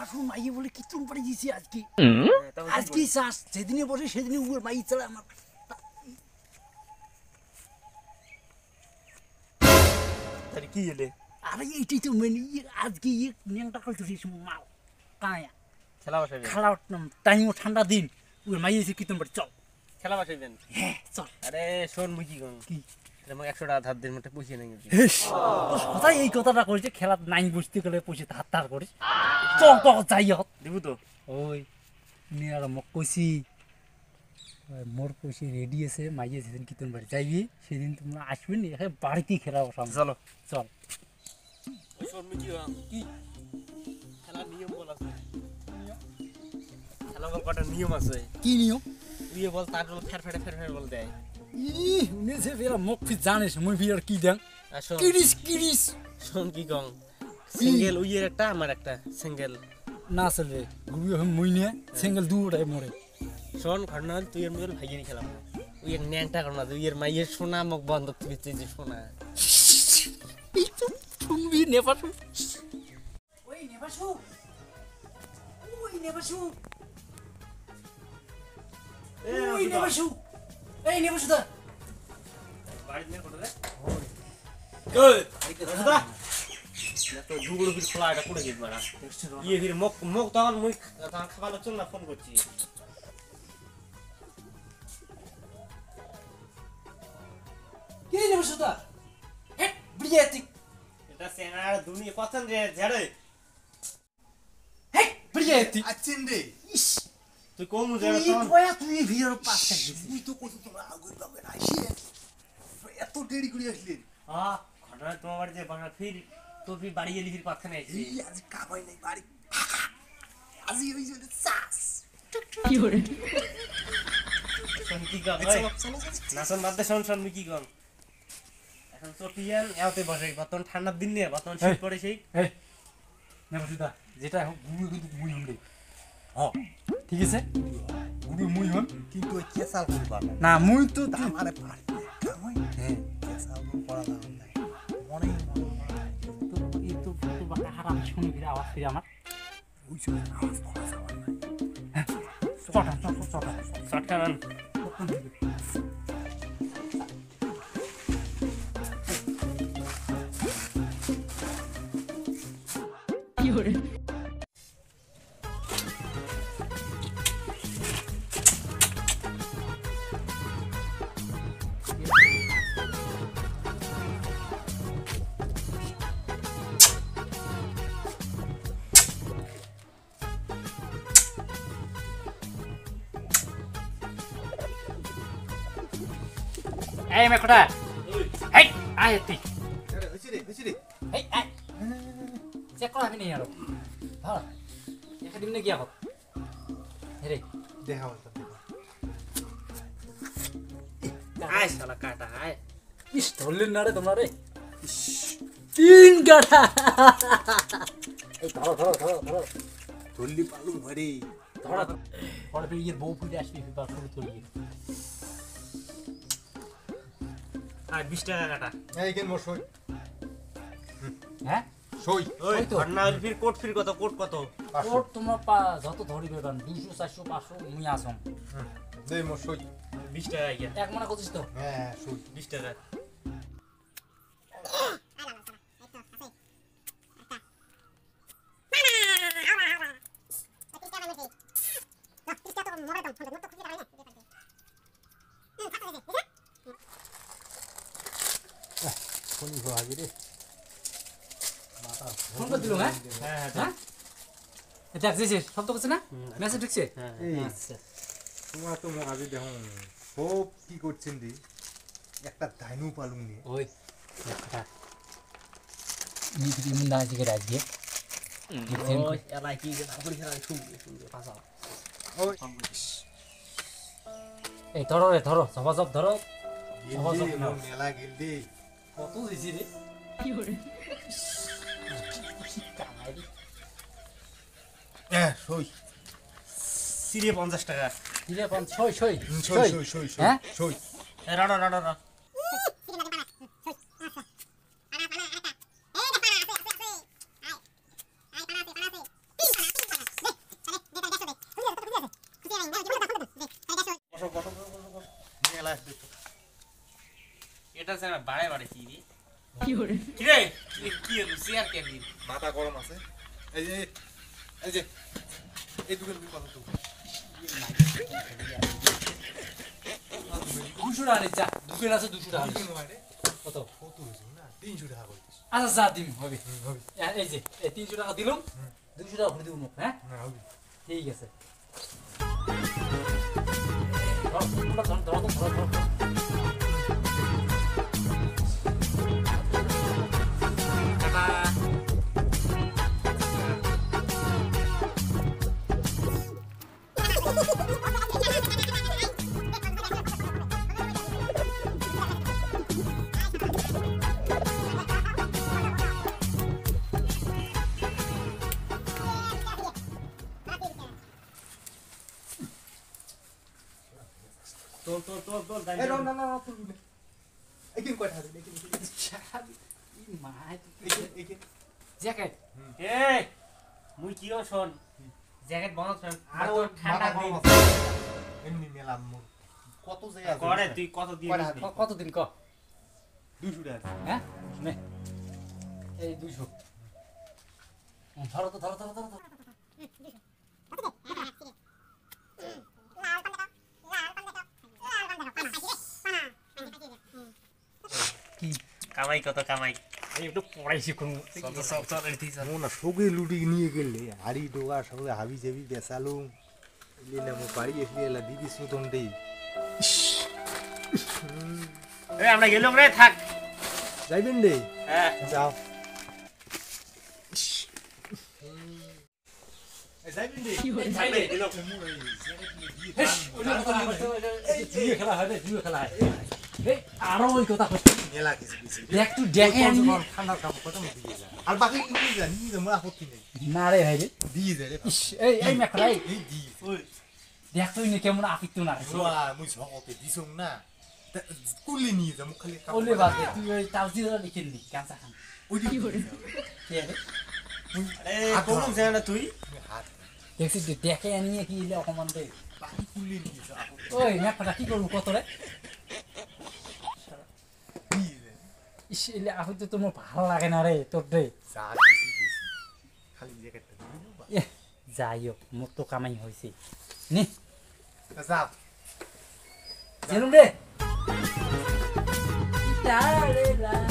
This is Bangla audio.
নেপাসুর মাইয়ে বলে কিতুন পড়ে দিয়েছি আজকে আজকেই চাষ যেদিনে বসে সেদিনে উড়ে মাই চলে আমার তাহলে কি এলে আরে এইটাই তো মেন আজকে নিয়মটা করতেছি মাল কায়া খেলা বসাবেন খেলা টাইমও ঠান্ডা দিন উড়ে মাই এসে কিতুন পড়ে চল খেলা বসাবেন হ্যাঁ চল আরে শোন মুই কি কম কি আমাকে 100 টাকা ধার দেন মতে পয়সা নেই কোথায় এই কথাটা করেছে খেলা নাই বুঝতে গেলে পয়সা ধার ধার করিস চল তো যাই হোক দিব তো ওই নি আর মোক কইছি মোর পয়সা রেডি আছে মাইয়ে যেদিন কিতুন বাড়ি যাইবি সেদিন তোমরা আসবে নি এখানে বাড়িতেই খেলা বসাম চলো চল শোন মুই কি কম কি খেলা নিয়ম বল আছে খেলা বল কটা নিয়ম আছে কি নিয়ম ইয়ে বল তার বল ফের ফের বল দেয় ই উনি যে বেরা মুখ ফি জানিস মুই বিয়ার কি দেন আসো কিরিস শোন কি কম সিঙ্গেল উইয়ের একটা আমার একটা সিঙ্গেল না চলবে গুবি মুই নিয়ে সিঙ্গেল দুটাই মরে শোন ঘটনা তুই এর মধ্যে ভাইয়েরই খেলাম ওই এক ন্যাংটা ঘটনা তুই এর মাইয়ের সোনা মুখ বন্ধ তুই যে সোনা এই তো শুনবি নেপাসু ওই নেপাসু ওই নেপাসু ওই নেপাসু এই নেপাসু দা বাড়ি নিয়ে কোথায় কই দাদা তো দুগুলো ফির খোলা এটা পড়ে গেল মারা ইয়ে ফির মুখ মুখ তখন মুই তখন খাবার চল না ফোন করছি কি নেপাসু দা হেট ব্রিয়াতি এটা সেনার দুনিয়া পছন্দ রে ঝাড়ে হেট ব্রিয়াতি আছেন রে ইস তুই কোন ঝাড়ে তুই তখন কয়া তুই ভিড়র পাশ থেকে তুই তো কত তোমরা আগুন পাবে না এত দেরি করে আসলেন হ্যাঁ ঘটনা তোমার বাড়ি যে বাসা ফির তো ফির বাড়ি গেলি ফির পাথা নেই এই আজ কামাই নাই বাড়ি আজি ওই যে চাস কি হরে শোন কি কর না শোন বাদ দে শোন মুই কি কর এখন চটিয়ান এওতে বসে বর্তমান ঠান্ডার দিন নিয়ে বর্তমান শীত পড়ে সেই এই নেপাসু দা যেটা হোক গুবি কিন্তু মুই হমরে হ্যাঁ ঠিক আছে গুবি মুই হম কিন্তু ওই কেসাল করবা না না মুই তো আমারে পারি কামাই হ্যাঁ কেসাল করা না মনে তো বাটা হারাম শুনি ফিরে আওয়াজ ফিরে আমার ওই সময় আওয়াজ পাওয়া যাবে না চটা শটকান কি হরে এই মেকটা এই আয় তুই হইছে রে এই আয় চেক করা আমি নেই আর ভালো একদিন না গিয়া হোক রে দেখা হইতো আয় শালা কাটা আয় ইস ধরলেন না রে তোমরা রে তিন গাড়া এই ধরো ধরলি পালু ঘরে ধরো পরে ফির ইয়ের বউ ফুটে আসবি বা ফুল তুলি আয় 20 টাকা কাটা এই কেন মোর সই হ্যাঁ সই ওই ওই তো। ঘটনা ফির কোট ফির কত কোট কত ওর তোমরা যত ধরিবে কারণ 200 400 500 মুই আসম দে মোর সই 20 টাকা ইয়া এক মনে করছিস তো হ্যাঁ সই 20 টাকা কোনি ভাগি রে ফোন করে দিল হ্যাঁ হ্যাঁ হ্যাঁ এটা দেখছিস সব তো করছে না মেসেজ ঢুকছে হ্যাঁ এই আচ্ছা তোমরা তো মহাবি দেখো সব কি করছেন রে একটা ধাইনু পালুম নিয়ে ওই একটা নিদি মুন্ডা আছে কে রাজি ওই এলাই কি আপনি খেলা শুনবে পাসা ওই এই ধরো রে ধরো সবাজব ধরো গিলদি মোর মেলা গিলদি কত দিছি রে কি করে কামাই সই সিরিয়ে 50 টাকা দিলে কোন ছয় ছয় সই সই সই হ্যাঁ সই রাডা রাডা রাডা এটা স্যার বাড়ে বাড়ে কি রে কি রে কি হলো শেয়ার কেন দিন মাথা গরম আছে এই যে এই যে এই দুটো কত তো 200 টাকা যা দুটো আছে 200 টাকা কত কত হইছে না 300 টাকা কইছিস আচ্ছা যা দিম হবে হবে এই যে 300 টাকা দিলাম 200 টাকা ভরে দিব মুখ হ্যাঁ না হবে ঠিক আছে ধর তোর এই না না না তুই একিন কয়টা দিবি একিন মাই একিন জ্যাকেট এই মুই কি শোন জ্যাকেট বানাস আর ও ঠান্ডা দিন এমনি মেলা কত জায়গা করে তুই কত দিয়ে কতদিন ক 200 টাকা হ্যাঁ নে এই 200 ধরো তো ধরো কি কামাই কত কামাই এই একটু পড়াইছি কোন সব এদিকে মোনা সগে লুটি নিয়ে গেলে হাড়ি ডোগা সগে হাবি জাবি বেসালু এলে না মো বাড়ি এসে এলা দিদি সুতন দেই এই আমরা গেলাম রে থাক যাইবেন রে হ্যাঁ যাও যাইবেন রে যাইবে গেলাম জুয়ে খেলা হয় জুয়ে খেলা হয় এই আরো ওই কথা হচ্ছে মেলা কিছু কিছু দেখ তুই দেখে আনি ঠান্ডা কাম কত দিয়ে যা আর বাকি কি জানি মোরা আপত্তি নেই না রে ভাই রে দিয়ে যা রে ইস এই মেখলা এই দিয়ে ওই দেখ তুই নে কেমন আপিত না ওয়া মুই সকে দিছং না কুলি নিয়ে যা মুখ খালি ওলে বাদ দে তুই ওই তাওজিরা লিখে নি কাঁচা খান ওই কি করে কে রে আরে কোন জানা তুই হাত দেখছিস দেখে আনি কি ইলে অকমান দে বাকি কুলি নিয়ে যা ওই মেখলা কি করব কত রে দিয়ে যা ইস ইলে আপিত তো তোমার ভালো লাগে না রে তোর রে যা দিছি দিছি খালি জ্যাকেটটা দিয়ে যাই হোক মোর তো কামাই হয়েছে নে যা চলুন রে রে